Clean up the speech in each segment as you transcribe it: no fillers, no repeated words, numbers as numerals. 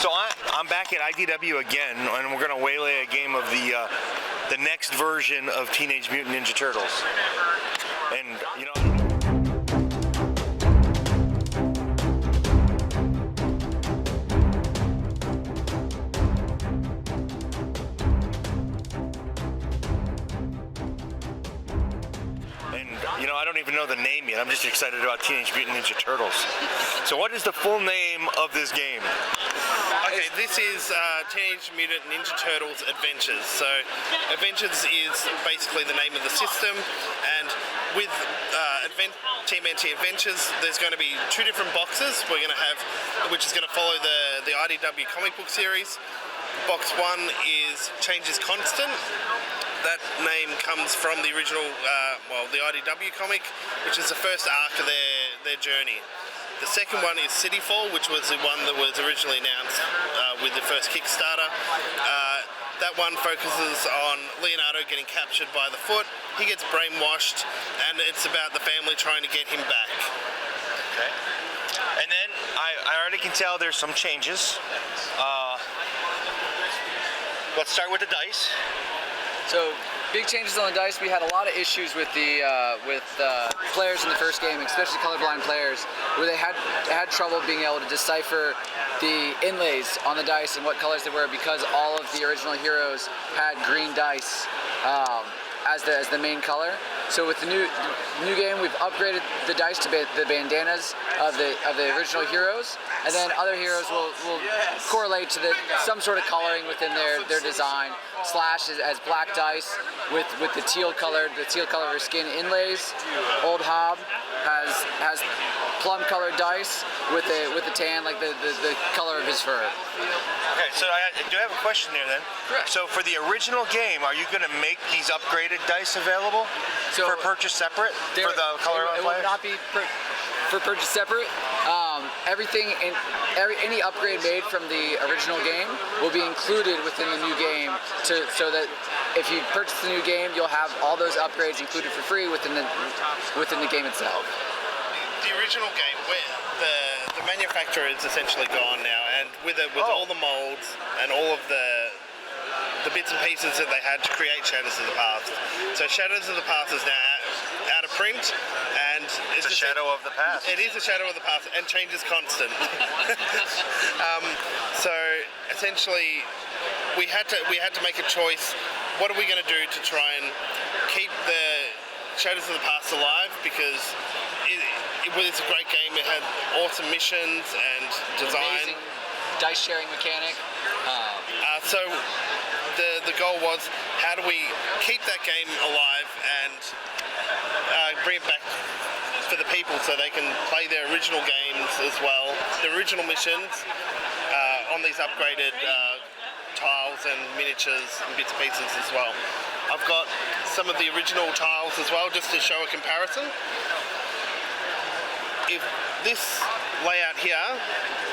So I'm back at IDW again, and we're going to waylay a game of the next version of Teenage Mutant Ninja Turtles. And, you know... You know, I don't even know the name yet. I'm just excited about Teenage Mutant Ninja Turtles. So what is the full name of this game? Okay, this is Teenage Mutant Ninja Turtles Adventures. So Adventures is basically the name of the system, and with T.M.N.T Adventures, there's going to be two different boxes we're going to have, which is going to follow the IDW comic book series. Box 1 is Changes Constant. That name comes from the original, the IDW comic, which is the first arc of their journey. The second one is Cityfall, which was the one that was originally announced with the first Kickstarter. That one focuses on Leonardo getting captured by the Foot. He gets brainwashed, and it's about the family trying to get him back. Okay. And then I already can tell there's some changes. Let's start with the dice. So, big changes on the dice. We had a lot of issues with the players in the first game, especially colorblind players, where they had trouble being able to decipher the inlays on the dice and what colors they were, because all of the original heroes had green dice as the main color. So with the new game, we've upgraded the dice to the bandanas of the original heroes, and then other heroes will correlate to some sort of coloring within their design. Slash as black dice with the teal color of her skin inlays. Old Hob has plum colored dice with the tan, like the color of his fur. Okay, so I do have a question there then. Correct. So for the original game, are you going to make these upgraded dice available for purchase separate for the color It will not be for purchase separate. Any upgrade made from the original game will be included within the new game, so that if you purchase the new game, you'll have all those upgrades included for free within the game itself. The original game, the manufacturer is essentially gone now, and with all the molds and all of the bits and pieces that they had to create Shadows of the Past. So Shadows of the Past is now out of print, and it's a shadow of the past. It is a shadow of the past, and change is constant. So essentially, we had to make a choice. What are we going to do to try and keep the Shadows of the Past alive? Because it's a great game. It had awesome missions and design. Amazing dice sharing mechanic. So the goal was, how do we keep that game alive and bring it back for the people so they can play their original games as well, the original missions on these upgraded tiles and miniatures and bits and pieces as well. I've got some of the original tiles as well, just to show a comparison. If this layout here,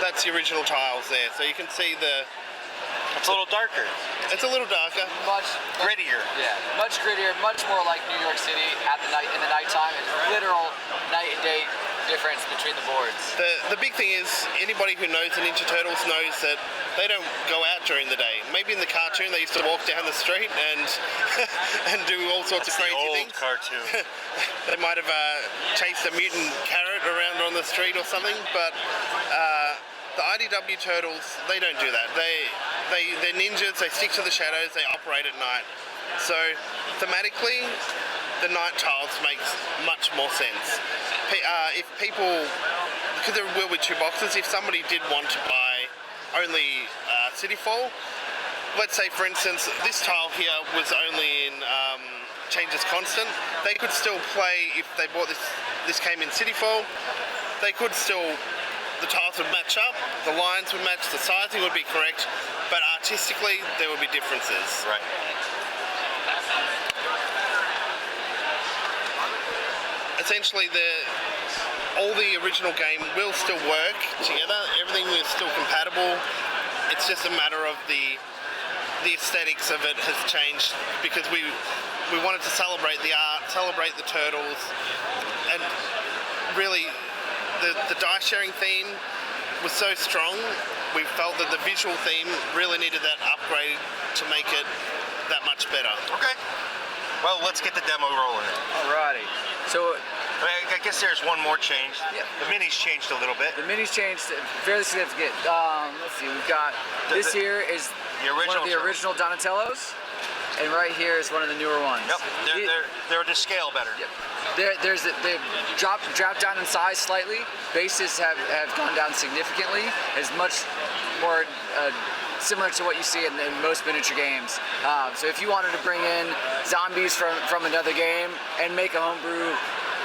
that's the original tiles there, so you can see it's a little darker. It's a little darker. Much grittier. Yeah, much grittier, much more like New York City in the nighttime. It's literal night and day difference between the boards. The big thing is, anybody who knows the Ninja Turtles knows that they don't go out during the day. Maybe in the cartoon they used to walk down the street and and do all sorts of crazy things. Cartoon. They might have chased a mutant carrot around on the street or something, but the IDW Turtles, they don't do that. They're ninjas, they stick to the shadows, they operate at night. So thematically, the night tiles makes much more sense. If people, because there will be two boxes, if somebody did want to buy only Cityfall, let's say for instance this tile here was only in Changes Constant, they could still play. If they bought this came in Cityfall, they could still, the tiles would match up, the lines would match, the sizing would be correct, but artistically there would be differences. Right. Essentially, all the original game will still work together. Everything is still compatible. It's just a matter of the aesthetics of it has changed, because we wanted to celebrate the art, celebrate the turtles, and really the dice sharing theme was so strong we felt that the visual theme really needed that upgrade to make it that much better. Okay. Well, let's get the demo rolling. Alrighty. So I guess there's one more change. Yeah. The minis changed a little bit. the minis changed fairly significant. Let's see, we've got this here is one of the original Donatellos, and right here is one of the newer ones. Yep. They're to scale better. Yep. They've dropped down in size slightly. Bases have gone down significantly. It's much more similar to what you see in most miniature games. So if you wanted to bring in zombies from another game and make a homebrew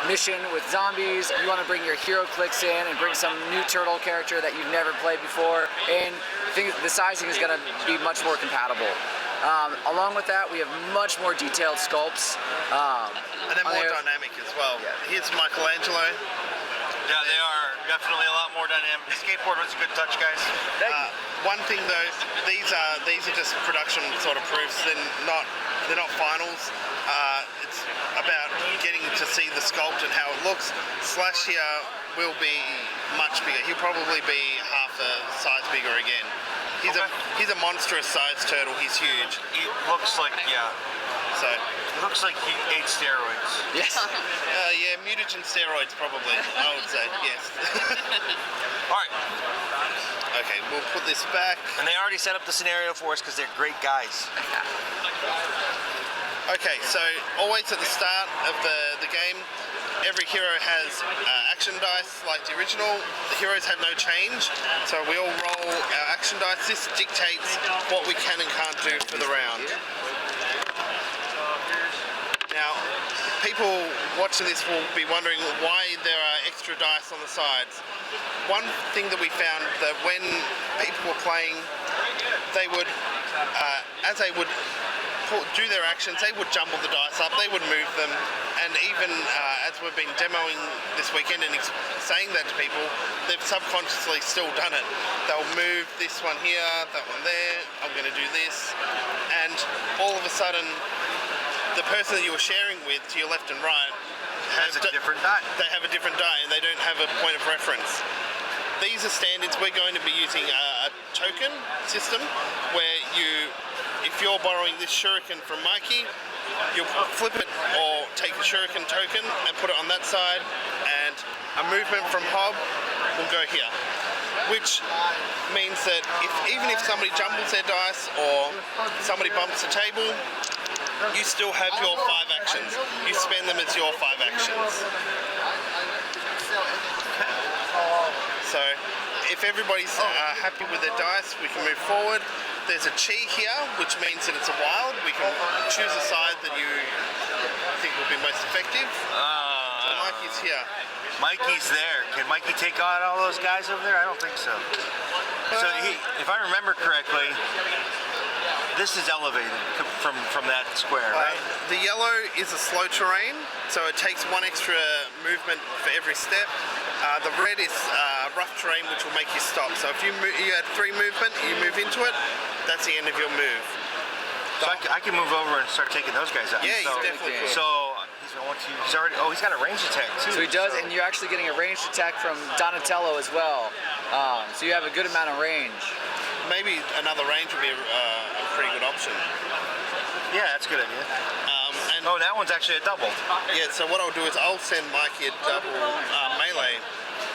mission with zombies, you want to bring your hero clicks in and bring some new turtle character that you've never played before, and I think the sizing is going to be much more compatible. Along with that, we have much more detailed sculpts. And they're more dynamic as well. Yeah. Here's Michelangelo. Yeah, they are definitely a lot more dynamic. The skateboard was a good touch, guys. One thing though, these are just production sort of proofs. They're not finals. It's about getting to see the sculpt and how it looks. Slash here will be much bigger. He'll probably be half the size bigger again. He's a monstrous sized turtle. He's huge. He looks like, yeah. So It looks like he ate steroids. Yes. yeah, mutagen steroids probably. I would say yes. All right. Okay, we'll put this back. And they already set up the scenario for us because they're great guys. Okay, so always at the start of the game, every hero has action dice like the original. The heroes have no change, so we all roll our action dice. This dictates what we can and can't do for the round. Now, people watching this will be wondering why there are extra dice on the sides. One thing that we found that when people were playing, they would, as they would do their actions, they would jumble the dice up, they would move them, and even as we've been demoing this weekend and saying that to people, they've subconsciously still done it. They'll move this one here, that one there, I'm going to do this, and all of a sudden, the person that you were sharing with to your left and right Has a different die. They have a different die and they don't have a point of reference. These are standards. We're going to be using a token system where if you're borrowing this shuriken from Mikey, you'll flip it or take the shuriken token and put it on that side, and a movement from Hob will go here. Which means that even if somebody jumbles their dice or somebody bumps the table, you still have your 5 actions. You spend them as your 5 actions. So if everybody's happy with their dice, we can move forward. There's a chi here, which means that it's a wild. We can choose a side that you think will be most effective. So Mikey's here. Mikey's there. Can Mikey take on all those guys over there? I don't think so. So if I remember correctly, this is elevated from that square, right? The yellow is a slow terrain, so it takes 1 extra movement for every step. The red is rough terrain, which will make you stop. So if you had 3 movement, you move into it, that's the end of your move. So I can move over and start taking those guys out. Yeah, you definitely could. So he's already. Oh, he's got a ranged attack too. So he does, and you're actually getting a ranged attack from Donatello as well. So you have a good amount of range. Maybe another range would be a pretty good option. Yeah, that's a good idea. And that one's actually a double. yeah, so what I'll do is I'll send Mikey a double melee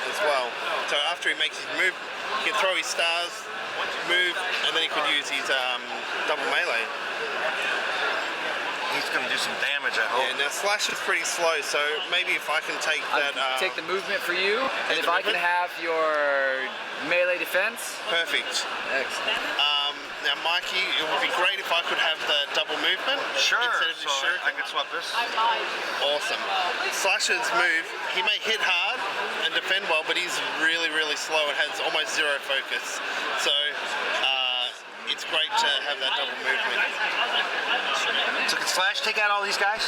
as well. So after he makes his move, he can throw his stars, move, and then he could use his double melee. He's going to do some damage, I hope. Yeah, now Slash is pretty slow, so maybe if I can take that... take the movement for you, and Take if the I can movement? have your melee defense. Perfect. Excellent. Now Mikey, it would be great if I could have the double movement Sure. instead of the So shuriken. I can swap this. Awesome. Slash's move, he may hit hard and defend well, but he's really, really slow and has almost 0 focus. So it's great to have that double movement. So can Slash take out all these guys?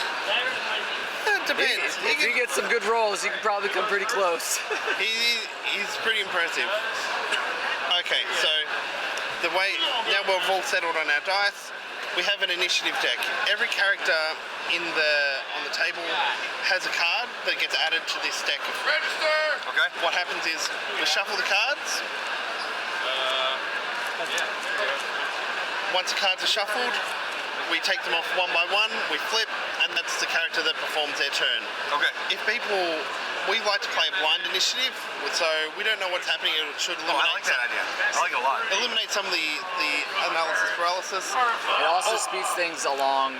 It depends. If you get some good rolls, you can probably come pretty close. He's pretty impressive. Okay, so the way now we've all settled on our dice, we have an initiative deck. Every character on the table has a card that gets added to this deck. Register! Okay. What happens is we shuffle the cards, Once the cards are shuffled, we take them off one by one, we flip, and that's the character that performs their turn. Okay. If people, we like to play a blind initiative, so we don't know what's happening. It should eliminate. I like that idea. I like it a lot. Eliminate some of the analysis paralysis. It also speeds things along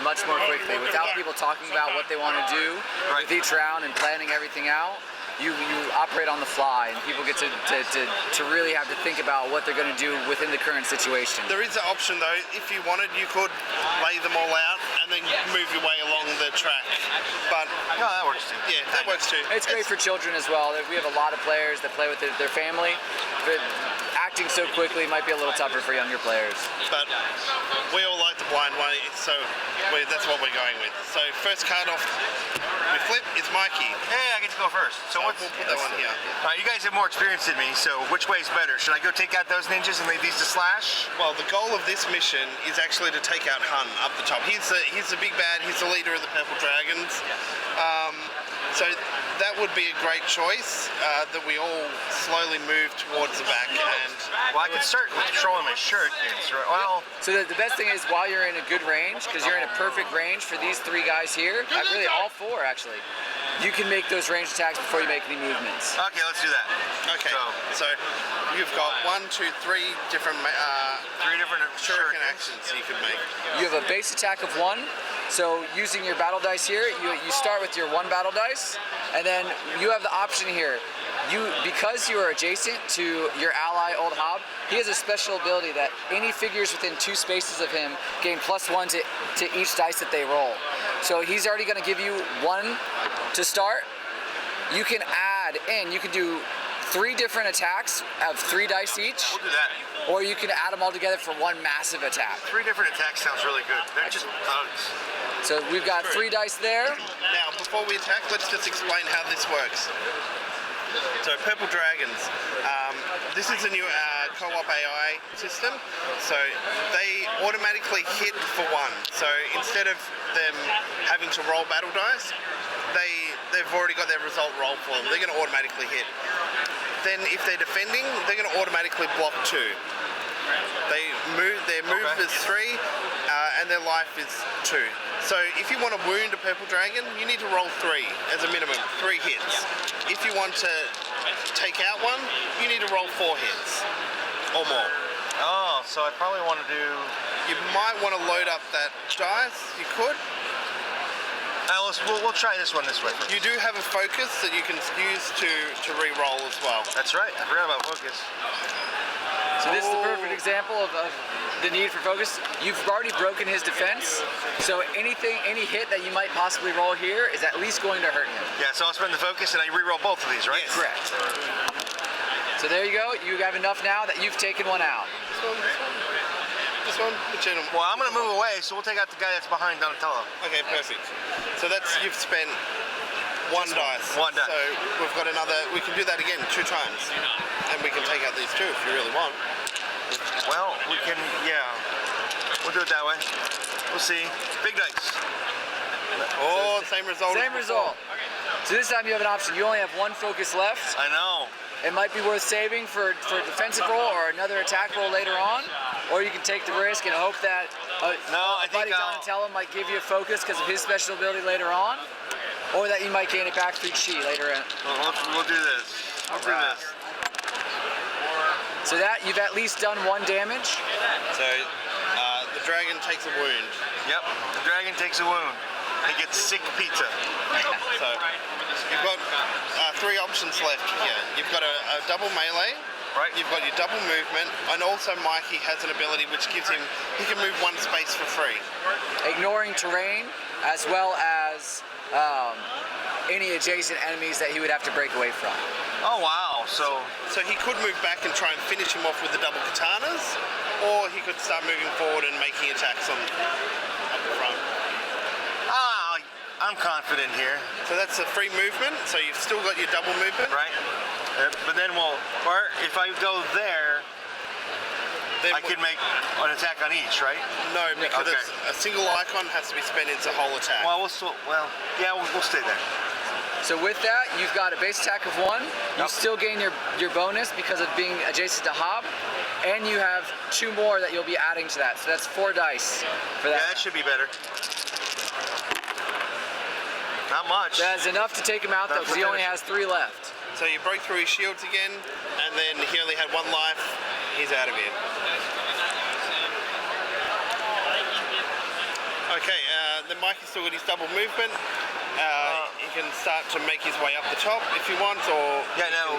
much more quickly without people talking about what they want to do with each round and planning everything out. You operate on the fly, and people get to really have to think about what they're going to do within the current situation. There is an option though. If you wanted, you could lay them all out and then move your way along the track. But no, that works too. Yeah, that works too. It's great for children as well. We have a lot of players that play with their family, but acting so quickly might be a little tougher for younger players. But we all like the blind one, so that's what we're going with. So first card off we flip is Mikey. Hey, I get to go first. So we'll put that one here. All right, you guys have more experience than me, so which way is better? Should I go take out those ninjas and leave these to Slash? Well, the goal of this mission is actually to take out Hun up the top. He's the big bad. He's the leader of the Purple Dragons. So that would be a great choice, that we all slowly move towards the back. And well, I could start with controlling my shurikens, right? Well, so the best thing is while you're in a good range, because you're in a perfect range for these three guys here, really all four actually, you can make those range attacks before you make any movements. Okay, let's do that. Okay, so you've got 1, 2, 3 different shuriken actions you can make. You have a base attack of 1. So using your battle dice here, you start with your 1 battle dice, and then you have the option here. Because you are adjacent to your ally Old Hob, he has a special ability that any figures within 2 spaces of him gain +1 to each dice that they roll. So he's already going to give you 1 to start. You can add in, you can do 3 different attacks of 3 dice each. We'll do that. Or you can add them all together for 1 massive attack. 3 different attacks sounds really good. They're just thugs. So we've got 3 dice there. Now, before we attack, let's just explain how this works. So Purple Dragons, this is a new co-op AI system, so they automatically hit for 1. So instead of them having to roll battle dice, they've already got their result rolled for them. They're going to automatically hit. Then if they're defending, they're going to automatically block 2. Their move is 3, and their life is 2. So if you want to wound a Purple Dragon, you need to roll 3 as a minimum, 3 hits. If you want to take out 1, you need to roll 4 hits or more. Oh, so I probably want to do... You might want to load up that dice, you could. We'll try this one this way. You do have a focus that you can use to re-roll as well. That's right, I forgot about focus. So this is the perfect example of the need for focus. You've already broken his defense, so any hit that you might possibly roll here is at least going to hurt him. Yeah, so I'll spend the focus and I re-roll both of these, right? Yes. Correct. So there you go. You have enough now that you've taken 1 out. This one, the gentleman. Well, I'm going to move away, so we'll take out the guy that's behind Donatello. Okay, perfect. So you've spent 1 dice. 1 dice. So we've got another, we can do that again 2 times. And we can take out these 2 if you really want. Well, we can, yeah. We'll do it that way. We'll see. Big dice. Oh, same result. Same result. So this time you have an option. You only have 1 focus left. I know. It might be worth saving for a defensive roll or another attack roll later on. Or you can take the risk and hope that buddy Donatello might give you a focus because of his special ability later on. Or that you might gain it back through Chi later in. We'll do this. We'll do this. So that you've at least done 1 damage. So the dragon takes a wound. Yep, the dragon takes a wound. He gets sick pizza. So you've got 3 options left here. You've got a double melee. Right. You've got your double movement, and also Mikey has an ability which gives him, he can move 1 space for free. Ignoring terrain, as well as any adjacent enemies that he would have to break away from. Oh, wow. So he could move back and try and finish him off with the double katanas, or he could start moving forward and making attacks up the front. I'm confident here. So that's a free movement, so you've still got your double movement. Right. But then if I go there, then I can make an attack on each, right? No, because a single icon has to be spent into whole attack. Well, we'll stay there. So with that, you've got a base attack of 1. You still gain your bonus because of being adjacent to Hob, and you have 2 more that you'll be adding to that. So that's 4 dice for that. Yeah, that should be better. Not much. That is enough to take him out though, because he only has 3 left. So you broke through his shields again, and then he only had 1 life. He's out of here. Okay, then Mikey's still got his double movement. He can start to make his way up the top if he wants, or... Yeah, no,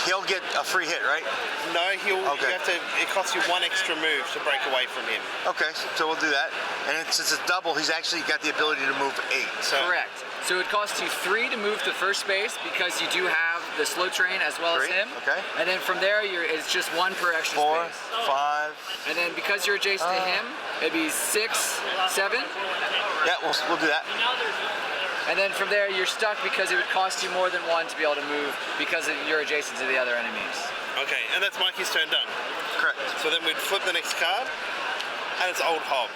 he'll get a free hit, right? No, he'll. Okay. You have to. It costs you 1 extra move to break away from him. Okay, so we'll do that. And since it's double, he's actually got the ability to move 8. So. Correct. So it costs you 3 to move to first base because you do have the slow train as well as 3, him. okay. And then from there, it's just 1 per extra 4, space. 5. And then because you're adjacent to him, it'd be 6, 7. Yeah, we'll do that. And then from there, you're stuck because it would cost you more than 1 to be able to move because you're adjacent to the other enemies. Okay, and that's Mikey's turn done. Correct. So then we'd flip the next card, and it's Old Hob.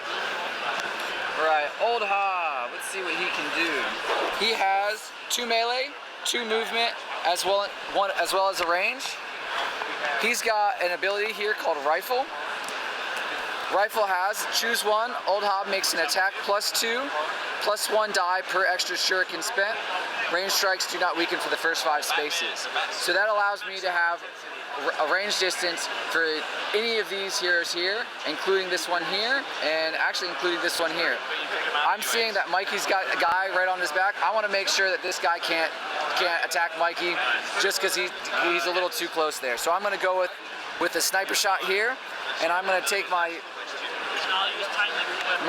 Right, Old Hob. Let's see what he can do. He has 2 melee, 2 movement, as well as a range. He's got an ability here called Rifle. Rifle has choose 1. Old Hob makes an attack +2, +1 die per extra shuriken spent. Range strikes do not weaken for the first 5 spaces. So that allows me to have a range distance for any of these heroes here, including this one here, and actually including this one here. I'm seeing that Mikey's got a guy right on his back. I want to make sure that this guy can't attack Mikey just because he's a little too close there. So I'm going to go with a sniper shot here, and I'm going to take my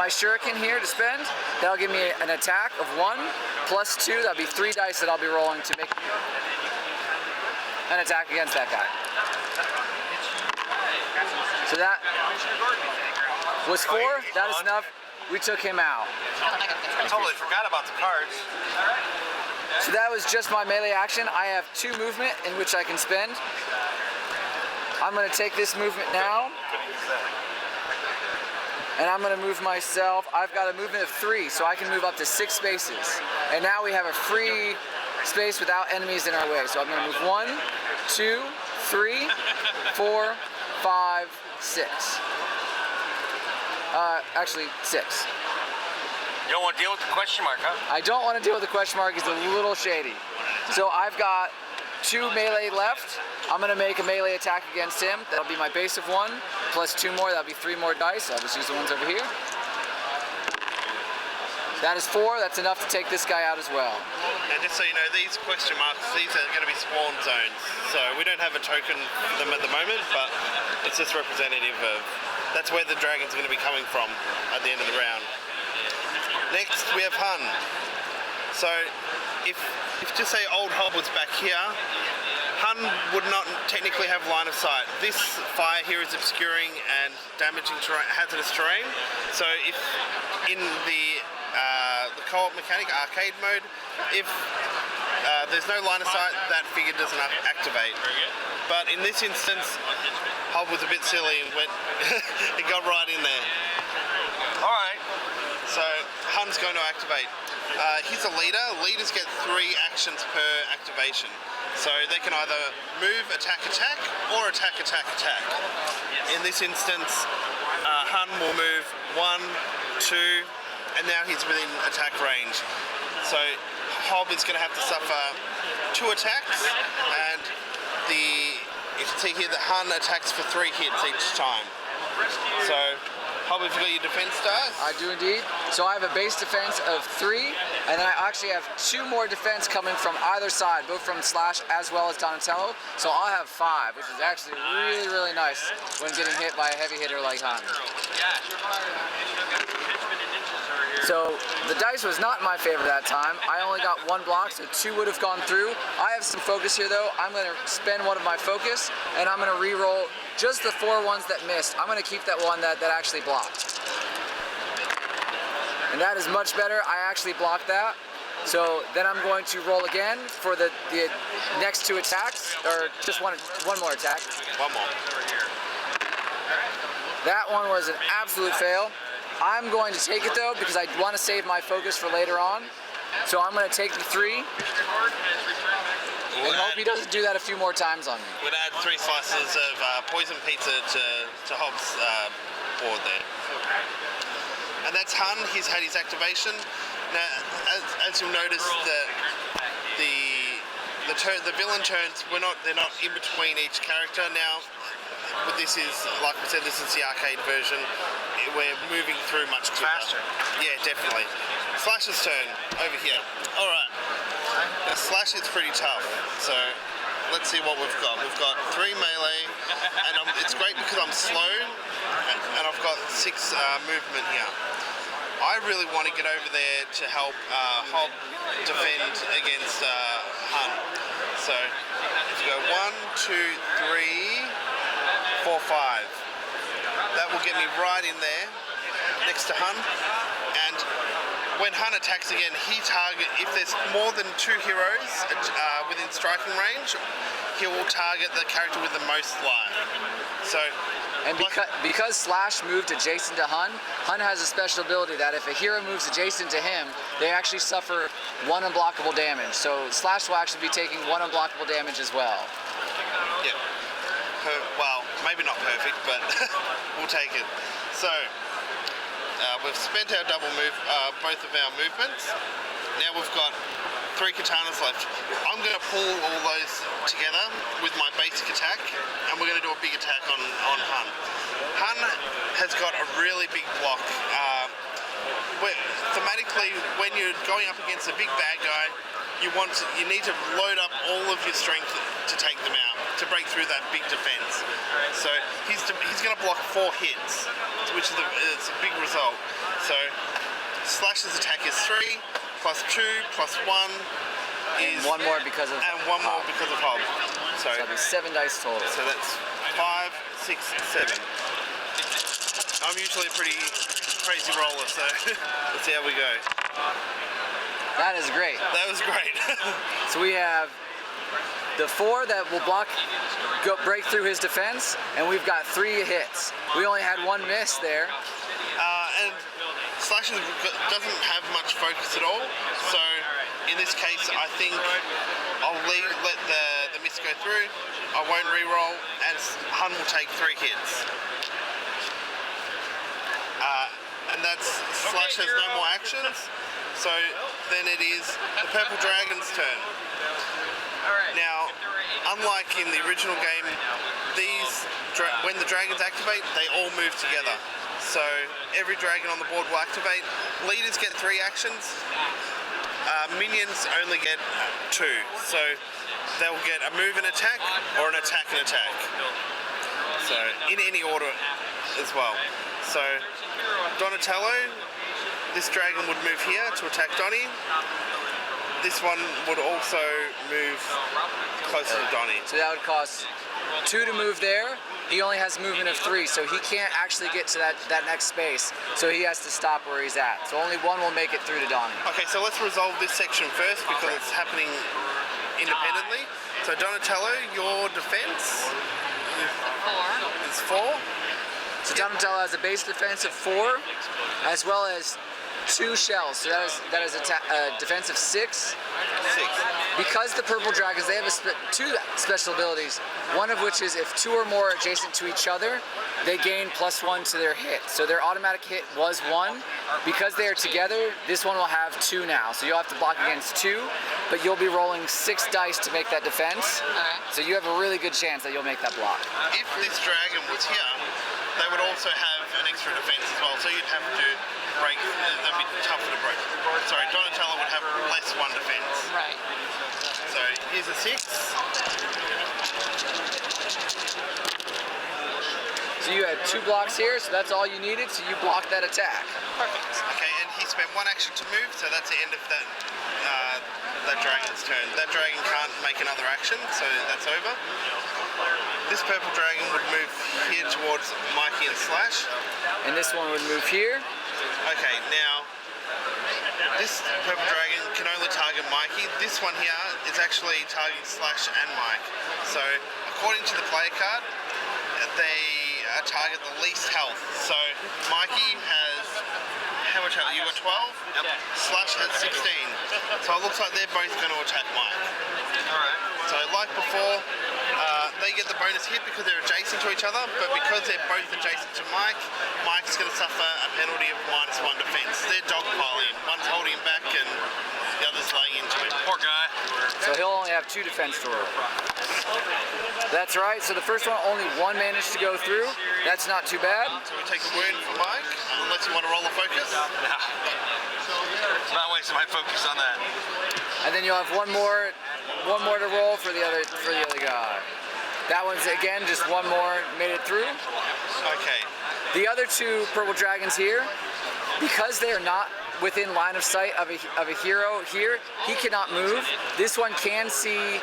shuriken here to spend. That'll give me an attack of 1 +2. That'll be 3 dice that I'll be rolling to make an attack against that guy. So that was 4. That is enough. We took him out. I totally forgot about the cards. So that was just my melee action. I have 2 movement in which I can spend. I'm going to take this movement now. And I'm going to move myself. I've got a movement of 3, so I can move up to 6 spaces. And now we have a free space without enemies in our way. So I'm going to move 1, 2, 3, 4, 5, 6. Actually, 6. You don't want to deal with the question mark, huh? I don't want to deal with the question mark. It's a little shady. So I've got 2 melee left. I'm going to make a melee attack against him. That'll be my base of 1, +2 more. That'll be 3 more dice. I'll just use the ones over here. That is 4. That's enough to take this guy out as well. And just so you know, these question marks, these are going to be spawn zones. So we don't have a token for them at the moment, but it's just representative of... That's where the dragon's going to be coming from at the end of the round. Next, we have Hun. So if just say Old Hob was back here, Hun would not technically have line of sight. This fire here is obscuring and damaging terrain, hazardous terrain. So if in the co-op mechanic, arcade mode, if there's no line of sight, that figure doesn't activate. But in this instance, Hob was a bit silly and went, it got right in there. All right. So Hun's going to activate. He's a leader. Leaders get 3 actions per activation. So they can either move, attack, attack, or attack, attack, attack. In this instance, Hun will move 1, 2, and now he's within attack range. So Hob is going to have to suffer 2 attacks, and you can see here that Hun attacks for 3 hits each time. So Hob, have you got your defense dice? I do indeed. So I have a base defense of 3, and then I actually have 2 more defense coming from either side, both from Slash as well as Donatello. So I'll have 5, which is actually really, really nice when getting hit by a heavy hitter like Han. So the dice was not my favorite that time. I only got 1 block, so 2 would have gone through. I have some focus here though. I'm going to spend one of my focus, and I'm going to re-roll just the 4 ones that missed. I'm going to keep that one that actually blocked. And that is much better. I actually blocked that. So then I'm going to roll again for the next 2 attacks, or just one more attack. One more. That one was an absolute fail. I'm going to take it though because I want to save my focus for later on. So I'm going to take the 3. And hope he doesn't do that a few more times on me. We'd add 3 slices of poison pizza to Hobbs' board there. And that's Hun. He's had his activation. Now, as you'll notice, the villain turns they're not in between each character now. But this is, like we said, this is the arcade version. We're moving through much quicker. Faster. Yeah, definitely. Slash's turn over here. All right. Now, Slash is pretty tough. So let's see what we've got. We've got 3 melee, and it's great because I'm slow, and I've got 6 movement here. I really want to get over there to help Hob defend against Hun. So if you go 1, 2, 3, 4, 5. That will get me right in there next to Hun. And when Hun attacks again, if there's more than 2 heroes within striking range, he will target the character with the most life. So, and because Slash moved adjacent to Hun, Hun has a special ability that if a hero moves adjacent to him, they actually suffer 1 unblockable damage. So Slash will actually be taking 1 unblockable damage as well. Yeah. Well, maybe not perfect, but we'll take it. So, we've spent our double move, both of our movements. Now we've got 3 katanas left. I'm going to pull all those together with my basic attack, and we're going to do a big attack on Hun. Hun has got a really big block. Thematically, when you're going up against a big bad guy, you need to load up all of your strength to take them out, to break through that big defense. So he's going to block 4 hits, which is it's a big result. So Slash's attack is 3, plus 2, plus 1 is... And 1 more because of... And 1 more because of Hob. So that'll be 7 dice total. So that's 5, 6, 7. I'm usually a pretty crazy roller, so let's see how we go. That is great. That was great. So we have the 4 that will break through his defense, and we've got 3 hits. We only had 1 miss there. And Slash doesn't have much focus at all, so in this case I think I'll let the miss go through. I won't re-roll, and Hun will take 3 hits. And that's Slash has no more actions, so then it is the Purple Dragon's turn. Now, unlike in the original game, when the dragons activate, they all move together. So every dragon on the board will activate. Leaders get 3 actions. Minions only get 2. So they'll get a move and attack, or an attack and attack. So in any order as well. So Donatello, this dragon would move here to attack Donnie. This one would also move closer to Donnie. So that would cost 2 to move there. He only has movement of 3, so he can't actually get to that next space. So he has to stop where he's at. So only 1 will make it through to Donnie. Okay, so let's resolve this section first because it's happening independently. So Donatello, your defense is 4. So Donatello has a base defense of 4, as well as 2 shells. So that is a defense of 6. Because the purple dragons, they have 2 special abilities, one of which is if 2 or more are adjacent to each other, they gain +1 to their hit. So their automatic hit was 1. Because they are together, this one will have 2 now. So you'll have to block against 2, but you'll be rolling 6 dice to make that defense. So you have a really good chance that you'll make that block. If this dragon was here, they would also have an extra defense as well. So you'd have to break, that'd be tougher to break. Sorry, Donatello would have less 1 defense. Right. So here's a 6. So you had 2 blocks here, so that's all you needed, so you blocked that attack. Perfect. Okay, and he spent 1 action to move, so that's the end of that dragon's turn. That dragon can't make another action, so that's over. This purple dragon would move here towards Mikey and Slash. And this one would move here. Okay, now this purple dragon can only target Mikey. This one here is actually targeting Slash and Mike. So according to the player card, they target the least health. So Mikey has, how much health? You got 12? Yep. Slash has 16. So it looks like they're both going to attack Mike. Alright. So like before, they get the bonus hit because they're adjacent to each other, but because they're both adjacent to Mike, Mike's going to suffer a penalty of -1 defense. They're dogpiling. One's holding him back and the other's laying into him. Poor guy. So he'll only have 2 defense to roll. That's right. So the first one, only 1 managed to go through. That's not too bad. So we take a word from Mike, unless you want to roll a focus. No. Not wasting my focus on that. And then you'll have one more to roll for the other guy. That one's again just 1 more made it through. Okay. The other 2 purple dragons here, because they are not within line of sight of a hero here, he cannot move. This one can see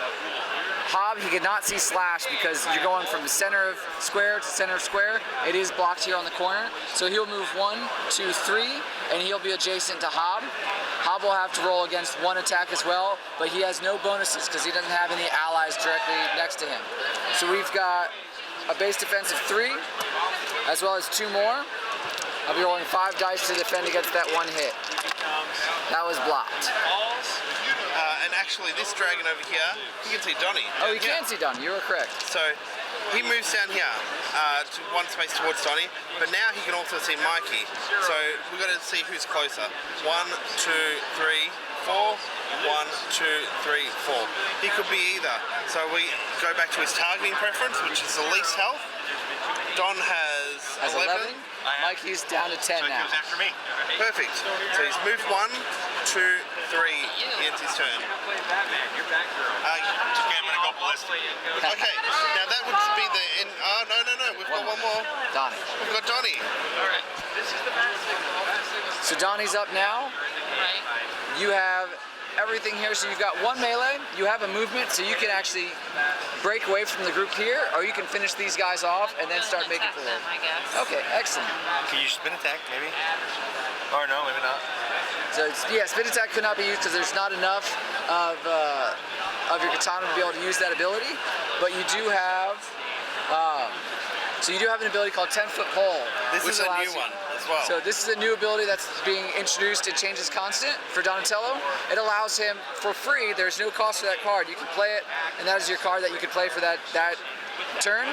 Hob. He cannot see Slash because you're going from the center of square to center of square. It is blocked here on the corner. So he'll move 1, 2, 3, and he'll be adjacent to Hob. Hob will have to roll against 1 attack as well, but he has no bonuses because he doesn't have any allies directly next to him. So we've got a base defense of 3, as well as 2 more. I'll be rolling 5 dice to defend against that 1 hit. That was blocked. And actually, this dragon over here, you can see Donnie. Oh, you can see Donnie. You were correct. So he moves down here to 1 space towards Donnie, but now he can also see Mikey. So we've got to see who's closer. 1, 2, 3, 4. 1, 2, 3, 4. He could be either. So we go back to his targeting preference, which is the least health. Don has 11. Mikey's down to 10 So he now. comes after me. Perfect. So he's moved 1, 2, 3. It's his turn. Okay, I'm gonna go ballistic. Okay. Now that would be the end. Oh, no. We've got 1 more. Donnie. We've got Donnie. So Donnie's up now. You have everything here. So you've got 1 melee. You have a movement, so you can actually break away from the group here, or you can finish these guys off and then start making forward. I guess. Okay, excellent. Can you spin attack, maybe? Or no, maybe not. So yeah, spin attack could not be used because there's not enough of your katana to be able to use that ability. But you do have, so you do have an ability called 10-foot pole. This is a new one as well. So this is a new ability that's being introduced. It changes constant for Donatello. It allows him for free. There's no cost for that card. You can play it, and that is your card that you can play for that turn,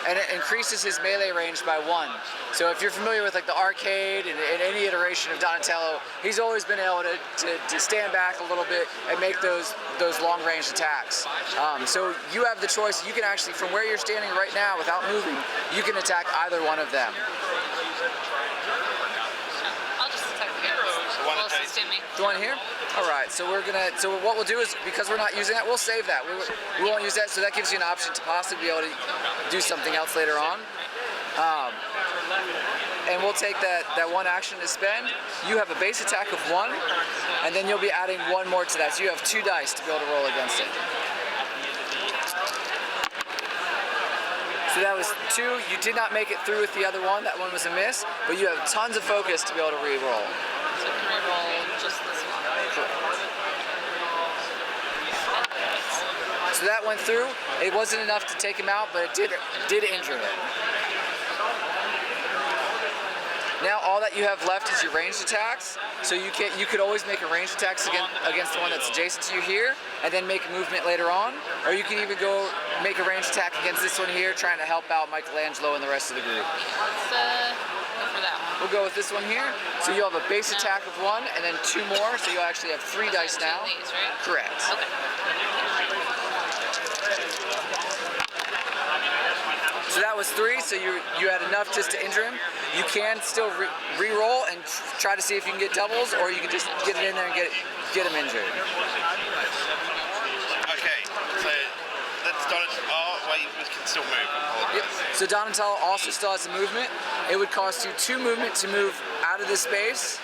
and it increases his melee range by 1. So if you're familiar with like the arcade and any iteration of Donatello, he's always been able to stand back a little bit and make those long range attacks. So you have the choice. You can actually, from where you're standing right now without moving, you can attack either one of them. I'll just attack the guys. Closest to me. The one here? Alright, so what we'll do is, because we're not using that, we'll save that. We won't use that, so that gives you an option to possibly be able to do something else later on. And we'll take that 1 action to spend. You have a base attack of 1, and then you'll be adding 1 more to that. So you have 2 dice to be able to roll against it. So that was 2. You did not make it through with the other one. That one was a miss, but you have tons of focus to be able to re-roll. So can we roll just this one? So that went through. It wasn't enough to take him out, but it did injure him. Now all that you have left is your ranged attacks. So you could always make a ranged attacks against the one that's adjacent to you here, and then make a movement later on. Or you can even go make a ranged attack against this one here, trying to help out Michelangelo and the rest of the group. Let's go for that one. We'll go with this one here. So you'll have a base attack of 1, and then 2 more. So you'll actually have 3 dice now. These, right? Correct. Okay. So that was 3, so you had enough just to injure him. You can still re-roll and try to see if you can get doubles, or you can just get it in there and get him injured. Okay, so that's Donatello. Oh, wait, we can still move. Yep. So Donatello also still has a movement. It would cost you 2 movement to move out of this space,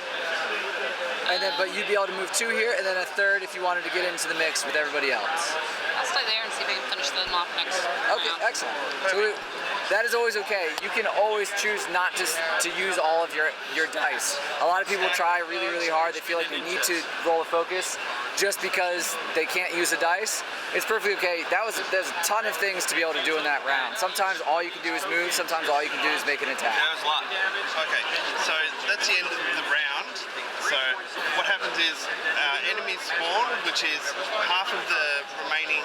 and then but you'd be able to move 2 here, and then a 3rd if you wanted to get into the mix with everybody else. I'll stay there and see if I can finish them off next Okay, round. excellent. So that is always okay. You can always choose not just to use all of your dice. A lot of people try really, really hard. They feel like they need to roll a focus just because they can't use the dice. It's perfectly okay. There's a ton of things to be able to do in that round. Sometimes all you can do is move. Sometimes all you can do is make an attack. That was a lot. Okay, so that's the end of the round. So So what happens is enemies spawn, which is half of the remaining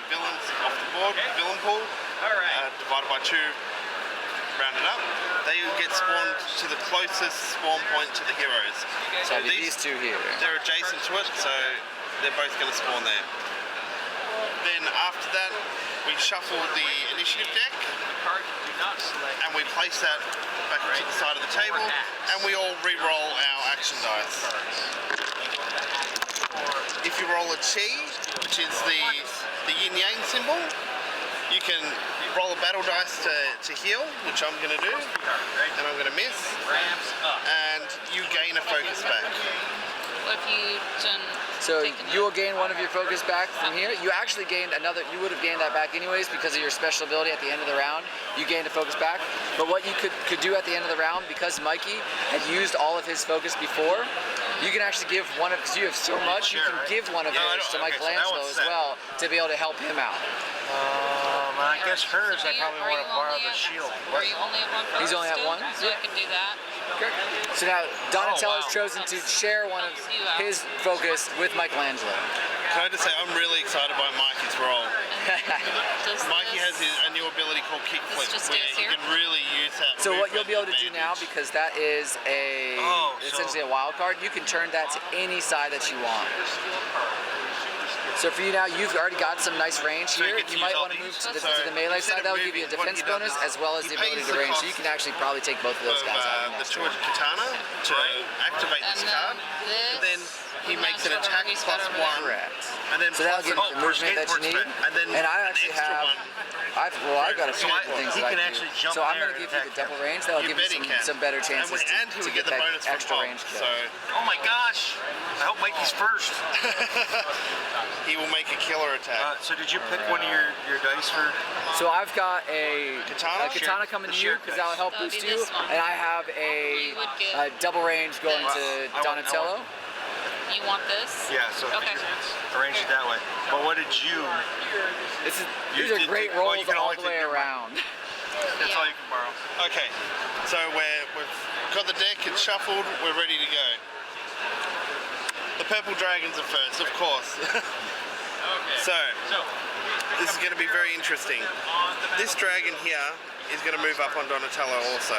villains off the board, villain pool, divided by 2, rounded up. They get spawned to the closest spawn point to the heroes. So these two here. They're adjacent to it, so they're both going to spawn there. Then after that, we shuffle the initiative deck, and we place that back to the side of the table, and we all re-roll our action dice. If you roll a chi, which is the yin-yang symbol, you can roll a battle dice to heal, which I'm going to do, and I'm going to miss, and you gain a focus back. What if you didn't So take you will gain one of your focus back from here. You actually gained another, you would have gained that back anyways because of your special ability at the end of the round. You gained a focus back. But what you could do at the end of the round, because Mikey had used all of his focus before, you can actually give one of, because you have so much, you can give one of those to Michelangelo as well to be able to help him out. I guess hers, I probably want to borrow the shield. Are you only at one focus? He's only at still? one? So I can do that. So now Donatello's chosen to share one of his focus with Michelangelo. Can I just say, I'm really excited by Mikey's role. Does Mikey has this- a new ability called kick flip, just where stays he here? can really use that. So what you'll be able to movement do now, advantage. because that is essentially a wild card, you can turn that to any side that you want. So for you now, you've already got some nice range So you here. get to You might use all want to move these. to the So melee instead side. of That'll give you a moving, what defense he does bonus is as well as he the ability pays to the range. So cost you can actually probably take both of those guys out the next George turn. Katana to activate And this then card. this, And then he and makes an that's attack whatever he's plus got over there. 1. Correct. And then So that'll give you the for movement that you skateboard need. spin. And then I an actually extra have, one. I've got a few So different things he that I can can actually do. jump So I'm there going to and give you the attack double range. That'll You give bet you he can. some better chances And to he would get get the that bonus from extra Bob. range kill. So Oh my gosh! I hope Mikey's first. he will make a killer attack. So did you pick one of your dice for? So I've got a Katana? coming The to you shared because that'll help That would boost be you, this one. and I have You would get a double range going this. to I want- Donatello. You want this? Yeah. So Okay. arrange it that way. But what did you? These are did great take- well, rolls you can all only the take way your- around. That's Yeah. all you can borrow. Okay, so we've got the deck, it's shuffled, we're ready to go. The purple dragons are first, of course. So, this is going to be very interesting. This dragon here is going to move up on Donatello also.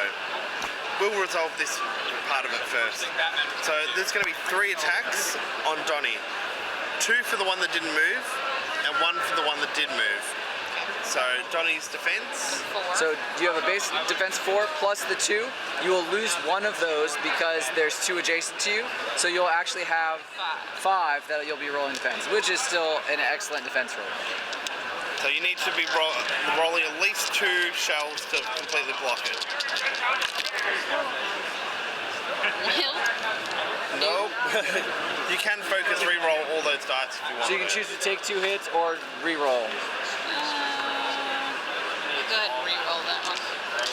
We'll resolve this part of it first. So there's going to be 3 attacks on Donnie. 2 for the one that didn't move, and 1 for the one that did move. So Donnie's defense. 4. So you have a base defense 4 plus the 2. You will lose one of those because there's 2 adjacent to you. So you'll actually have 5 that you'll be rolling defense, which is still an excellent defense roll. So you need to be rolling at least 2 shells to completely block it. No. You can focus re-roll all those dice if you want. So you can choose to take 2 hits or re-roll. Go ahead and re-roll that one.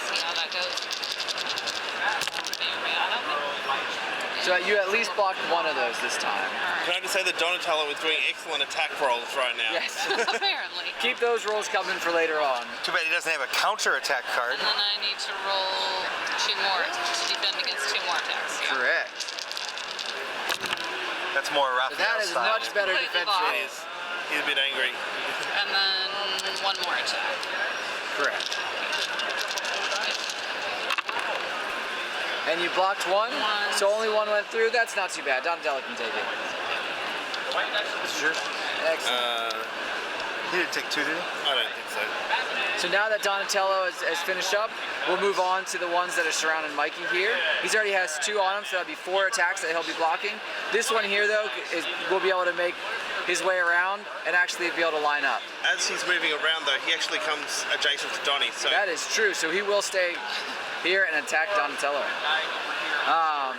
See how that goes. So you at least blocked one of those this time. Can I just say that Donatello is doing excellent attack rolls right now? Yes. Apparently. Keep those rolls coming for later on. Too bad he doesn't have a counter attack card. And then I need to roll 2 more to defend against 2 more attacks. Correct. That's more Raphael That is style. much better Completely defense blocked. rolls. He's a bit angry. And then 1 more attack. Correct. And you blocked 1, so only 1 went through. That's not too bad. Donatello can take it. This is yours? Excellent. He didn't take 2, did he? I don't think so. So now that Donatello has finished up, we'll move on to the ones that are surrounding Mikey here. He already has 2 on him, so that'll be 4 attacks that he'll be blocking. This one here, though, will be able to make his way around and actually be able to line up. As he's moving around though, he actually comes adjacent to Donnie, so That is true, so he will stay here and attack Donatello.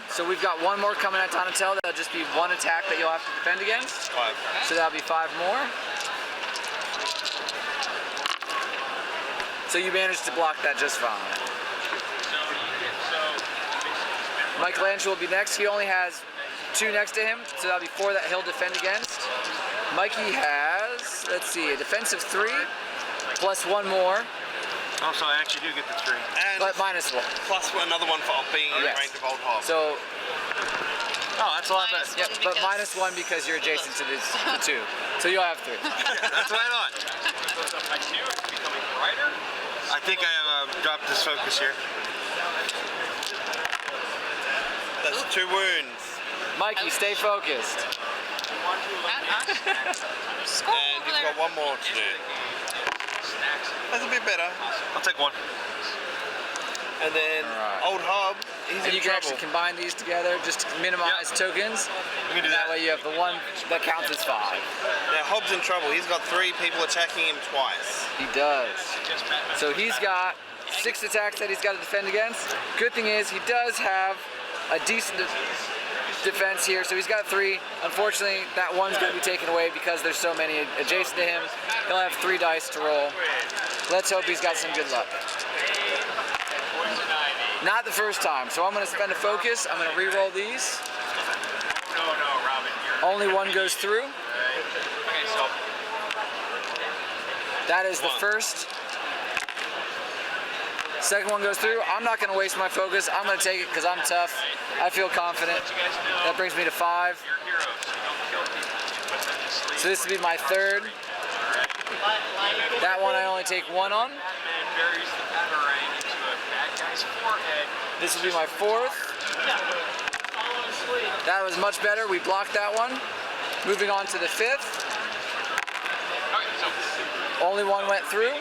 So we've got 1 more coming at Donatello. That'll just be 1 attack that you'll have to defend against. 5. So that'll be 5 more. So you managed to block that just fine. Michelangelo will be next. He only has 2 next to him, so that'll be 4 that he'll defend against. Mikey has, let's see, a defensive 3 plus 1 more, Oh, so I actually do get the 3. And but minus 1. plus another one for being in Yes. range of Old Hob. So Oh, that's a lot better. Yep, but -1 because you're adjacent to the 2. So you'll have 3. That's what I thought. I think I dropped this focus here. That's 2 wounds. Mikey, stay focused. Score And over you've there. got 1 more to do. That's a bit better. I'll take 1. And then Alright. old Hob, he's And in you can trouble. actually combine these together just to minimize tokens. You can do That that. way you have the 1 that counts as 5. Now Hob's in trouble. He's got 3 people attacking him twice. He does. So he's got 6 attacks that he's got to defend against. Good thing is he does have a decent defense here, so he's got 3. Unfortunately, that 1's going to be taken away because there's so many adjacent to him. He'll have 3 dice to roll. Let's hope he's got some good luck. Not the first time, so I'm going to spend a focus. I'm going to re-roll these. Only 1 goes through. That is the first. Second 1 goes through. I'm not going to waste my focus. I'm going to take it because I'm tough. I feel confident. That brings me to 5. So this will be my 3rd. That one I only take 1 on. This will be my 4th. That was much better. We blocked that one. Moving on to the 5th. Only 1 went through.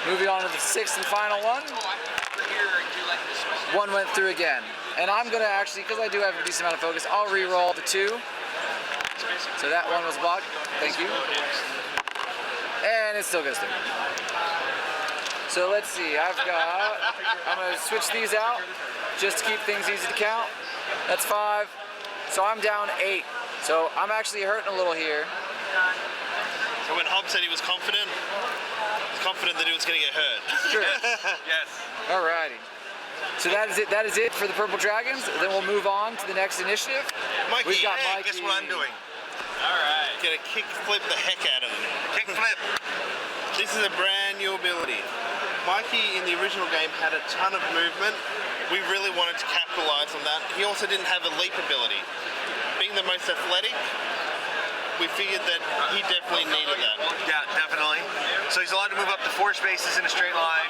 Moving on to the 6th and final one. 1 went through again. And I'm going to actually, because I do have a decent amount of focus, I'll re-roll the 2. So that 1 was blocked. Thank you. And it still goes through. So let's see, I'm going to switch these out just to keep things easy to count. That's 5. So I'm down 8. So I'm actually hurting a little here. So when Hob said he was confident that he was going to get hurt. Sure. Yes. Alrighty. So that is it. That is it for the Purple Dragons. Then we'll move on to the next initiative. Mikey, We've got Hey, Mikey. guess what I'm doing? gonna kick flip the heck out of them. Kick flip. This is a brand new ability. Mikey in the original game had a ton of movement. We really wanted to capitalize on that. He also didn't have a leap ability. Being the most athletic, we figured that he definitely needed that. Yeah, definitely. So he's allowed to move up to 4 spaces in a straight line,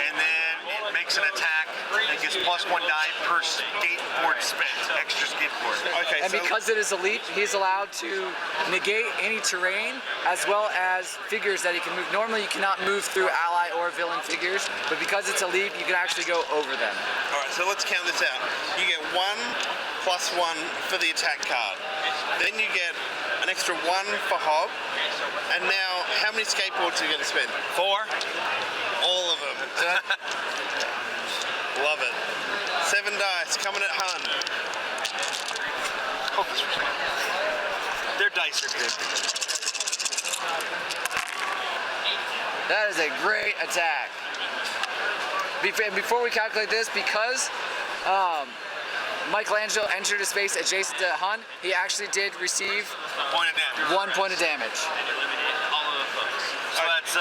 and then it makes an attack that gets +1 die per skateboard spin, extra skateboard. Okay, And so because it is a leap, he's allowed to negate any terrain as well as figures that he can move. Normally you cannot move through ally or villain figures, but because it's a leap, you can actually go over them. all right, so let's count this out. You get 1 + 1 for the attack card. Then you get an extra 1 for Hob. And now, how many skateboards are you going to spend? 4. All of them. Love it. 7 dice coming at Hun. Their dice are good. That is a great attack. Before we calculate this, because Michelangelo entered a space adjacent to Hun, he actually did receive Point of damage. 1 point of damage. So that's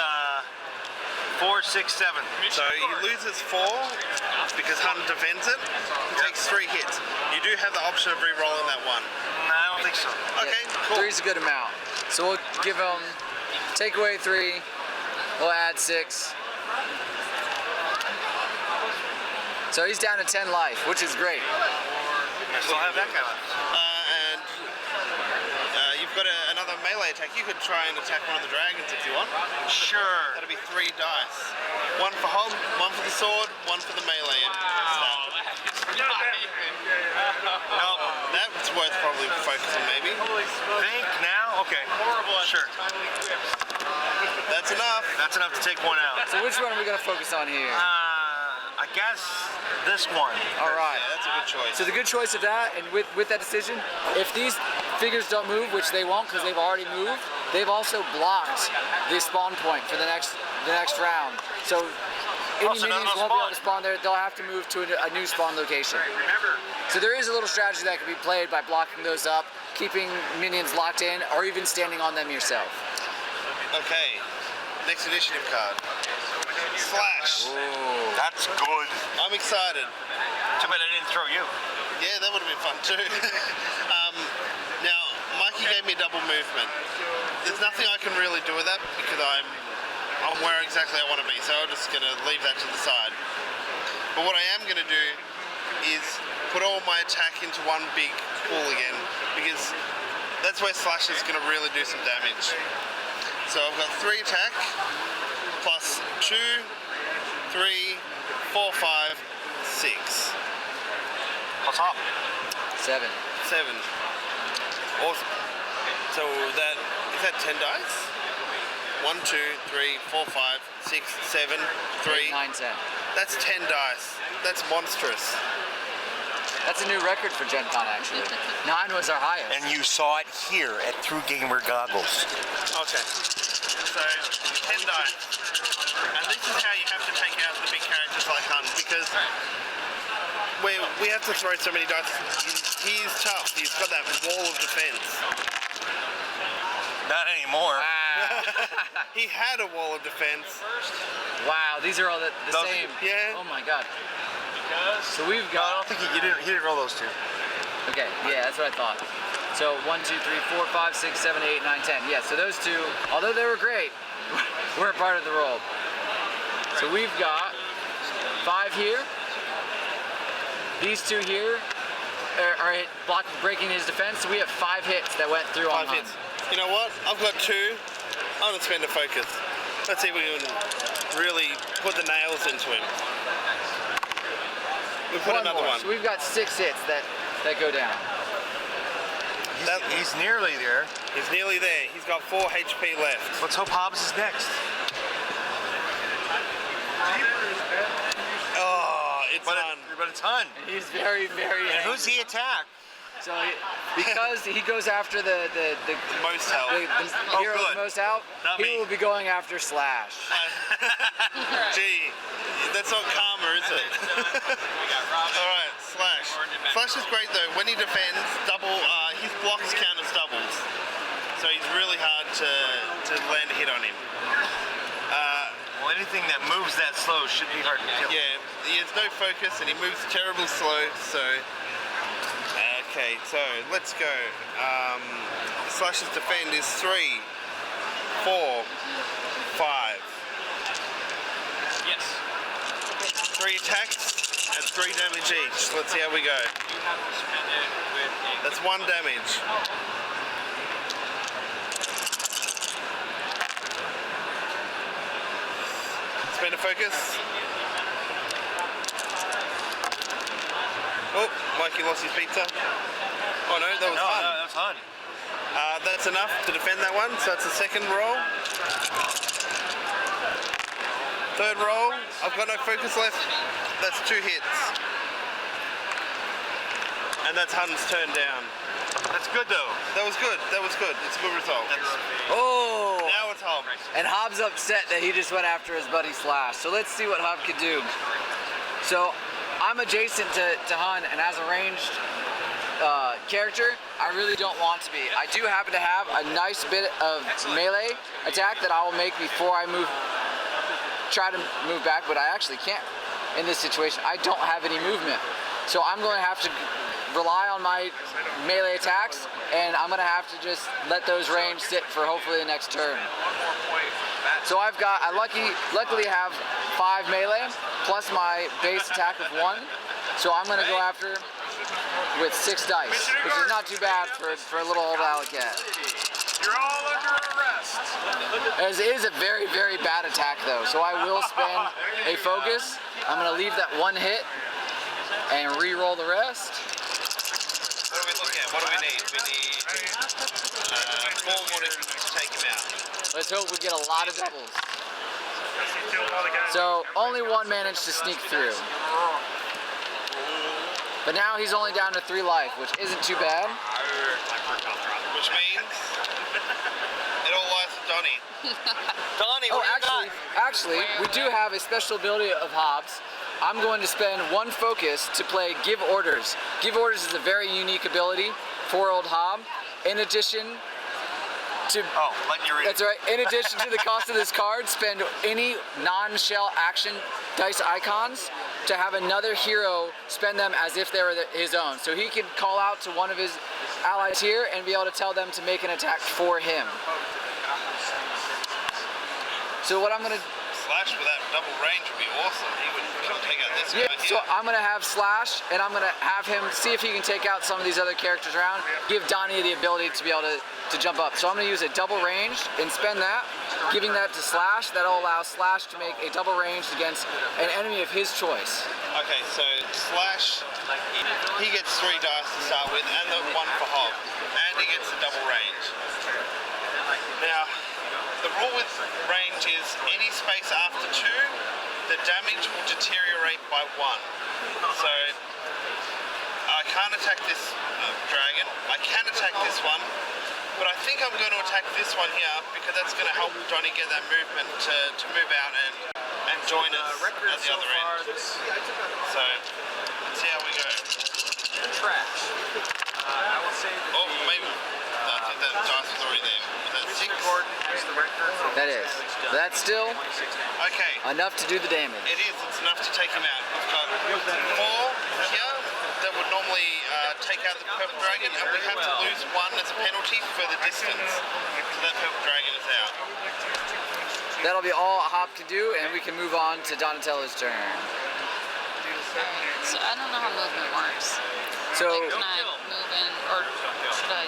4, 6, 7. So he loses 4 because Hun defends it. He takes 3 hits. You do have the option of re-rolling that 1. No, I don't think so. Okay, Yeah, cool. 3's a good amount. So we'll give him, take away 3, we'll add 6. So he's down to 10 life, which is great. I still have that guy left. And you've got another melee attack. You could try and attack one of the dragons if you want. Sure. That'll be 3 dice. 1 for Hob, 1 for the sword, 1 for the melee stat. Nope. That's worth probably focusing maybe. Think now? Okay. Sure. That's enough. That's enough to take 1 out. So which one are we going to focus on here? I guess this one. All right. Yeah, that's a good choice. So the good choice of that, and with that decision, if these figures don't move, which they won't because they've already moved, they've also blocked the spawn point for the next round. So any so none minions of won't them be able to spawn there. They'll have to move to a new spawn location. So there is a little strategy that can be played by blocking those up, keeping minions locked in, or even standing on them yourself. Okay. Next initiative card. Slash. That's good. I'm excited. Too bad I didn't throw you. Yeah, that would have been fun too. Now, Mikey gave me double movement. There's nothing I can really do with that because I'm where exactly I want to be, so I'm just going to leave that to the side. But what I am going to do is put all my attack into one big pool again, because that's where Slash is going to really do some damage. So I've got 3 attack, plus 2, 3, 4, 5, 6. What's up? 7. 7. Awesome. So that is that 10 dice? 1, 2, 3, 4, 5, 6, 7, 3. 9, 10. That's 10 dice. That's monstrous. That's a new record for Gen Con, actually. 9 was our highest. And you saw it here at Through Gamer Goggles. Okay. So 10 dice. And this is how you have to take out the big characters like Hunt, because we have to throw so many dice. He's tough. He's got that wall of defense. Not anymore. He had a wall of defense. Wow, these are all the Those- same. Yeah. Oh my god. So we've No, I got. don't think he didn't roll those 2. Okay, yeah, that's what I thought. So 1, 2, 3, 4, 5, 6, 7, 8, 9, 10. Yeah, so those 2, although they were great, weren't part of the roll. So we've got 5 here. These 2 here are breaking his defense. So we have 5 hits that went through 5 on hits. You know what? I've got 2. I'm gonna spend a focus. Let's see if we can really put the nails into him. We put another one. So we've got 6 hits that go down. He's nearly there. He's nearly there. He's got 4 HP left. Let's hope Hobbs is next. Oh, it's But on. it's Hun. He's very, very. And who's he attack? So because he goes after the Most health. hero with good. most out, Not he me. will be going after Slash. Gee, that's not karma, is it? Alright, Slash. Slash is great though. When he defends, his blocks count as doubles. So he's really hard to land a hit on him. Well, anything that moves that slow should be hard to kill. Yeah, he has no focus and he moves terribly slow, so... Okay, so let's go. Slash's defend is 3, 4, 5. Yes. 3 attacks and 3 damage each. Let's see how we go. That's 1 damage. Spend a focus. Oh, Mikey lost his pizza. Oh no, that was fun. No, that's Hun. That's enough to defend that one, so that's the second roll. Third roll, I've got no focus left. That's 2 hits. And that's Hun's turn down. That's good though. That was good, that was good. It's a good result. Oh! Now it's Hob. And Hobbs upset that he just went after his buddy Slash. So let's see what Hob could do. So I'm adjacent to Hun, and as a ranged character, I really don't want to be. I do happen to have a nice bit of melee attack that I will make before I try to move back, but I actually can't in this situation. I don't have any movement. So I'm going to have to rely on my melee attacks, and I'm going to have to just let those range sit for hopefully the next turn. So I luckily have 5 melee, plus my base attack of 1. So I'm going to go after with 6 dice, which is not too bad for a little old alley cat. You're all under arrest. As it is a very, very bad attack though, so I will spend a focus. I'm going to leave that 1 hit and re-roll the rest. What do we look at? What do we need? We need 4 more to take him out. Let's hope we get a lot of doubles. So only 1 managed to sneak through. But now he's only down to 3 life, which isn't too bad. Which means it all lies with Donnie. Donnie, Oh, what do you actually, we do have a special ability of Hobbs. I'm going to spend 1 focus to play Give Orders. Give Orders is a very unique ability for old Hob. In addition to... Oh, letting you read That's right. In addition to the cost of this card, spend any non-shell action dice icons to have another hero spend them as if they were his own. So he can call out to one of his allies here and be able to tell them to make an attack for him. So what I'm going to... Slash with that double range would be awesome. He would come take out this guy So here. I'm going to have Slash, and I'm going to have him see if he can take out some of these other characters around, give Donnie the ability to be able to jump up. So I'm going to use a double range and spend that, giving that to Slash. That'll allow Slash to make a double range against an enemy of his choice. Okay, so Slash, he gets 3 dice to start with, and the 1 for Hob, and he gets the double range. Now, the rule with range is any space after 2, the damage will deteriorate by 1. So, I can't attack this dragon, I can attack this one, but I think I'm going to attack this one here because that's going to help Donnie get that movement to move out and join us at the other end. So, let's see how we go. Trash. I will say that maybe. I think that dice was already there. Was that 6? That is. That's still Okay. enough to do the damage. It is. It's enough to take him out. We've got 4 here that would normally take out the purple dragon, and we have to lose 1 as a penalty for the distance. So that purple dragon is out. That'll be all Hop can do, and we can move on to Donatello's turn. So I don't know how movement works. So, Like, can I move in, or should I?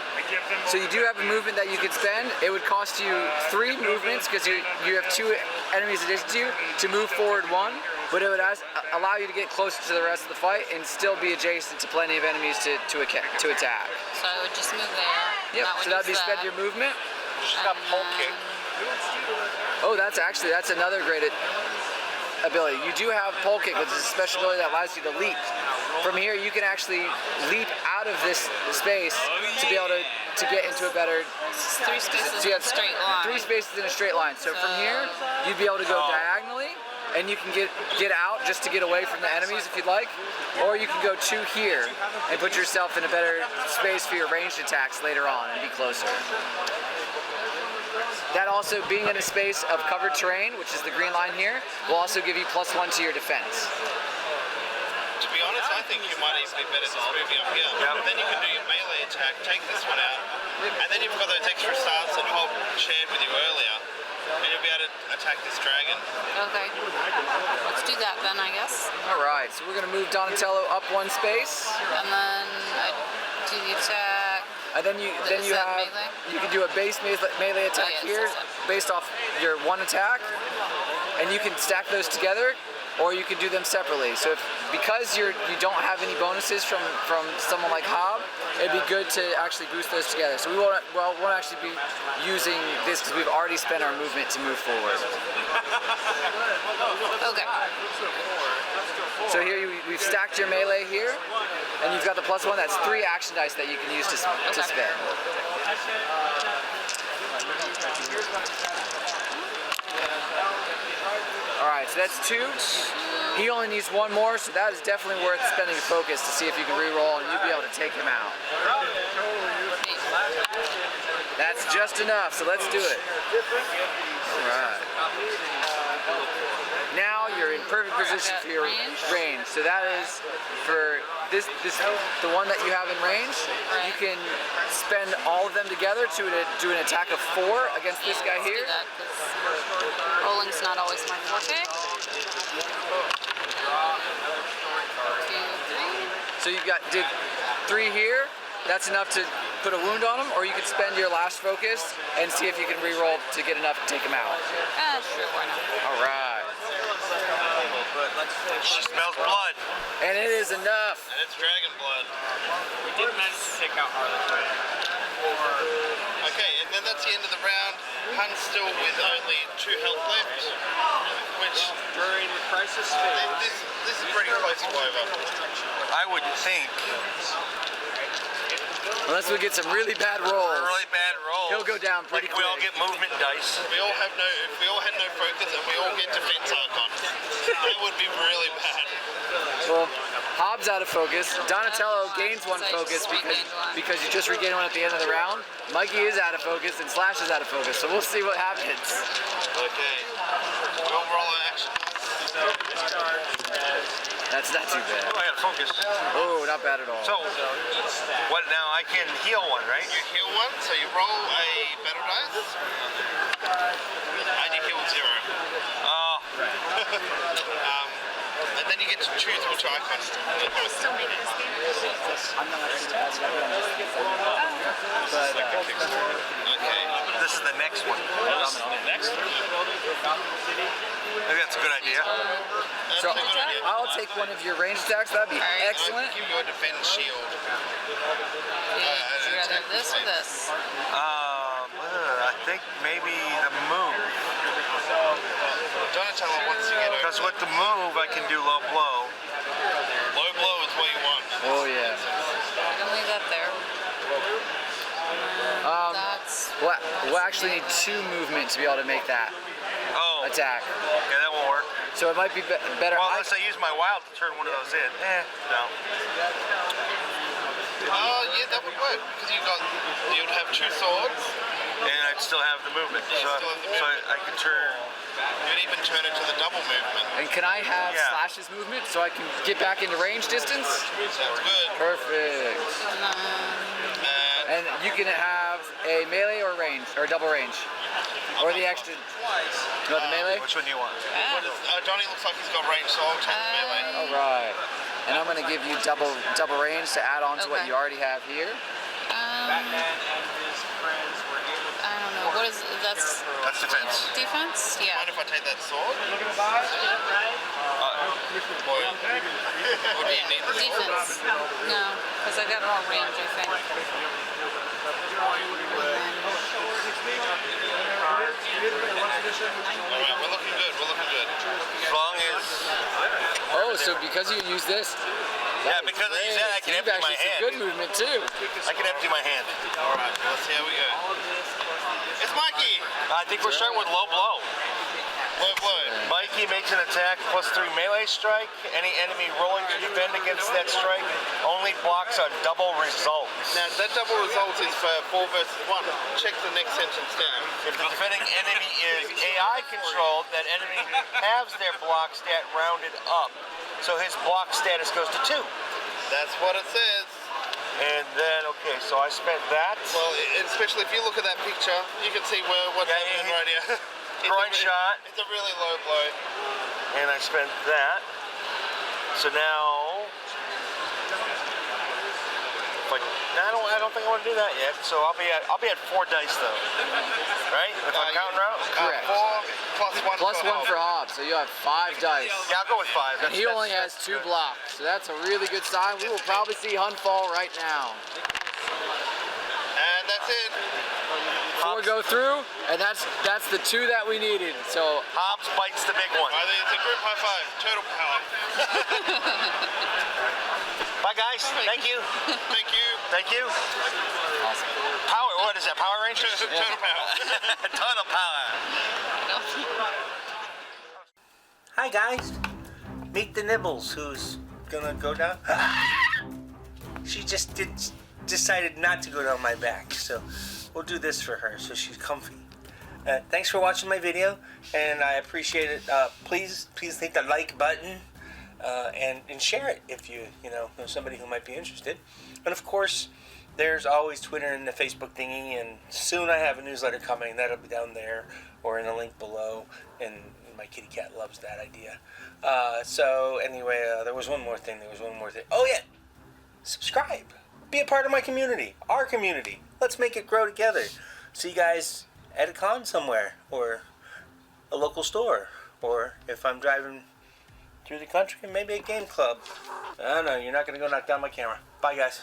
so you do have a movement that you could spend. It would cost you 3 movements because you have 2 enemies addition to you to move forward 1, but it would allow you to get closer to the rest of the fight and still be adjacent to plenty of enemies to attack. So I would just move there. Yep. That would So that'd be use spend that. your movement. She's got pole kick. Oh, that's another great ability. You do have pole kick, which is a special ability that allows you to leap. From here, you can actually leap out of this space to be able to get into a better. 3 spaces So you in a have straight line. 3 spaces in a straight line. So from here, you'd be able to go diagonally, and you can get out just to get away from the enemies if you'd like, or you can go to here and put yourself in a better space for your ranged attacks later on and be closer. That also, being in a space of covered terrain, which is the green line here, will also give you +1 to your defense. To be honest, I think you might even be better just moving up here. Then you can do your melee attack, take this one out, and then you've got those extra stars that Hob shared with you earlier, and you'll be able to attack this dragon. Okay. Let's do that then, I guess. All right, so we're going to move Donatello up 1 space, And then I do the attack. and then you Is that have melee? you can do a base melee attack yes, here, yes. based off your 1 attack, and you can stack those together, or you can do them separately. So because you don't have any bonuses from someone like Hob, it'd be good to actually boost those together. So we won't actually be using this because we've already spent our movement to move forward. Okay. So here we've stacked your melee here, and you've got the +1. That's 3 action dice that you can use to spend. All right, so that's 2. He only needs 1 more, so that is definitely worth spending a focus to see if you can re-roll and you'll be able to take him out. That's just enough, so let's do it. All right. Now you're in perfect position for your range. So that is for this the one that you have in range. You can spend all of them together to do an attack of 4 against this guy here. Let's do that, 'cause rolling's not always my forte. 2, 3. So you did 3 here. That's enough to put a wound on him, or you could spend your last focus and see if you can re-roll to get enough to take him out. Sure, why not? All right. She smells blood. And it is enough. And it's dragon blood. we did manage to take out Harlequin. Okay, and then that's the end of the round. Hun's still with only 2 health left, which During the crisis phase, this is pretty close to over. I would think. Unless we get some really bad rolls. Really bad rolls. He'll go down pretty Like we all quick. get movement dice. If we all had no focus and we all get defense icons, that would be really bad. Well, Hobbs out of focus. Donatello gains 1 focus because you just regained 1 at the end of the round. Mikey is out of focus and Slash is out of focus. So we'll see what happens. Okay. We'll roll an action. That's not too bad. Oh, I gotta focus. Oh, not bad at all. So, what now? I can heal one, right? You heal one, so you roll a battle dice, and you heal 0. Oh, And then you get to choose which icon. Still making this game? I'm not but Okay. this is the next one. Maybe that's a good idea. so That's a good idea. I'll take one of your range attacks. That'd be Alright. excellent. Give you a defense shield. Would you rather this or this? I think maybe the move. Donatello wants to get over. Because with the move, I can do low blow. Low blow is what you want. Oh yeah. I'm gonna leave that there. That's We'll actually need 2 movement to be able to make that Oh, attack. okay, that won't work. So it might be better. Well, unless I use my wild to turn one of those in. No. Yeah, that would work because you'd have 2 swords. And I'd still have the movement. So, still have the movement. I could turn. You'd even turn it to the double movement. And can I have Yeah. Slash's movement so I can get back into range distance? Sounds good. Perfect. And you can have a melee or range, or double range. Or the extra. You want the melee? Which one do you want? Donnie looks like he's got range, so I'll take the melee. Alright. And I'm gonna give you double range to add on to what Okay. you already have here. Batman and his friends were able to. I don't know. What is that's That's defense. defense? Yeah. Mind if I take that sword? Buy it, right? Or do you need the sword? Defense. No, because I got more range, I think. Alright, we're looking good, we're looking good. As long as. Oh, so because you use this. Yeah, because I use that, I can You've empty my actually some hand. good movement too. I can empty my hand. Alright, let's see how we go. It's Mikey! I think we're starting with low blow. Low blow. Mikey makes an attack plus 3 melee strike. Any enemy rolling to defend against that strike only blocks on double results. Now, that double result is for 4 versus 1. Check the next sentence down. If the defending enemy is AI controlled, that enemy halves their block stat rounded up. So his block status goes to 2. That's what it says. And then, okay, so I spent that. Well, especially if you look at that picture, you can see what's Yeah, happening right here. Groin shot. It's a really low blow. And I spent that. So now, I don't think I want to do that yet. So I'll be at 4 dice though, right? If I'm counting out. Correct. 4 plus 1 Plus for 1 for Hobbs, so you have 5 dice. Yeah, I'll go with 5. And he only has 2 blocks, so that's a really good sign. We will probably see Hun fall right now. And that's it. 4 go through, and that's the 2 that we needed. So Hobbs bites the big one. I think it's a group high five. Turtle power. Bye guys. Thank you. Thank you. Thank you. awesome. Power. What is that? Power Rangers? Turtle power. Total power. Hi guys. Meet the Nibbles, who's gonna go down. She just decided not to go down my back, so we'll do this for her so she's comfy. Thanks for watching my video, and I appreciate it. Please hit the like button and share it if you know somebody who might be interested. And of course, there's always Twitter and the Facebook thingy, and soon I have a newsletter coming. That'll be down there or in a link below, and my kitty cat loves that idea. So anyway, there was one more thing. Oh yeah, subscribe. Be a part of my community, our community. Let's make it grow together. See you guys at a con somewhere, or a local store, or if I'm driving through the country, maybe a game club. I don't know, you're not going to go knock down my camera. Bye guys.